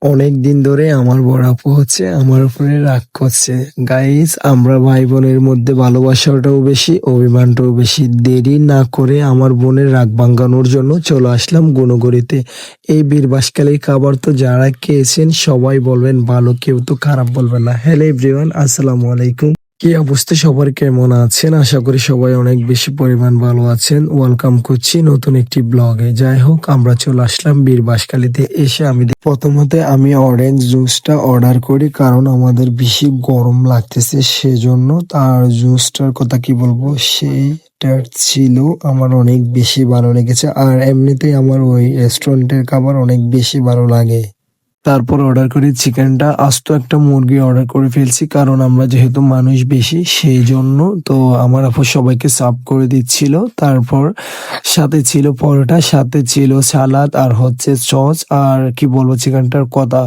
অনেক দিন ধরে আমার বড় আপু হচ্ছে আমার উপরে রাগ করছে। গাইস, আমরা ভাই বোনের মধ্যে ভালোবাসাটাও বেশি, অভিমানটাও বেশি। দেরি না করে আমার বোনের রাগ ভাঙানোর জন্য চলে আসলাম গুনগুড়িতে। এই বীরবাসকালের খাবার তো যারা খেয়েছেন সবাই বলবেন ভালো, কেউ তো খারাপ বলবেন না। হ্যালো এভরিওয়ান, আসসালামু আলাইকুম। কি অবস্থা সবার, কেমন আছেন? আশা করি সবাই অনেক বেশি পরিমাণ ভালো আছেন। ওয়েলকাম করছি নতুন একটি ব্লগে। যাই হোক, আমরা চলে আসলাম বীরবাসকালীতে। এসে প্রথমত আমি অরেঞ্জ জুসটা অর্ডার করি, কারণ আমাদের বেশি গরম লাগতেছে, সেজন্য। তার জুসটার কথা কি বলবো, সেইটা ছিল আমার অনেক বেশি ভালো লেগেছে। আর এমনিতেই আমার ওই রেস্টুরেন্টের খাবার অনেক বেশি ভালো লাগে। তারপর অর্ডার করি চিকেনটা। আস্ত একটা মুরগি অর্ডার করে ফেলছি, কারণ আমরা যেহেতু মানুষ বেশি সেই জন্য। তো আমার আপু সবাইকে সার্ভ করে দিচ্ছিল। তারপর সাথে ছিল পরোটা, সাথে ছিল সালাদ, আর হচ্ছে সস। আর কি বলবো, চিকেনটার কথা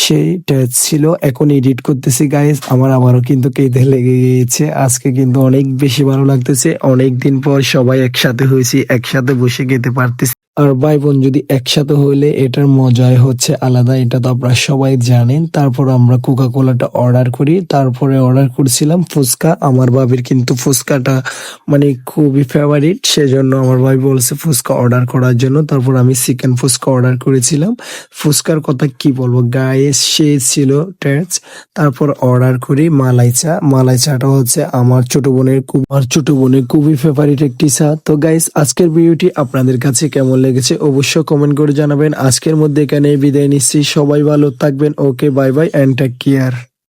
সেই টেস্ট ছিল। এখন এডিট করতেছি গাইস, আমার আবারও কিন্তু খেতে লেগে গিয়েছে। আজকে কিন্তু অনেক বেশি ভালো লাগতেছে। অনেক দিন পর সবাই একসাথে হয়েছি, একসাথে বসে খেতে পারতেছি। আর ভাই বোন যদি একসাথে হইলে এটার মজাই হচ্ছে আলাদা, এটা তো আপনারা সবাই জানেন। তারপর আমরা কোকা কোলাটা অর্ডার করি। তারপরে অর্ডার করছিলাম ফুচকা। আমার ভাবির কিন্তু ফুচকাটা মানে খুবই ফেভারিট, সেজন্য আমার ভাই বলছে ফুচকা অর্ডার করার জন্য। তারপর আমি চিকেন ফুচকা অর্ডার করেছিলাম। ফুচকার কথা কি বলবো গাইস, সে ছিল টেস্ট। তারপর অর্ডার করি মালাই চা। মালাই চাটা হচ্ছে আমার ছোট বোনের খুবই ফেভারিট একটি চা। তো গাইস, আজকের ভিডিওটি আপনাদের কাছে কেমন লেগেছে অবশ্যই কমেন্ট করে জানাবেন। আজকের মধ্যে এখানে বিদায় নিচ্ছি। সবাই ভালো থাকবেন। Okay, bye bye and take care.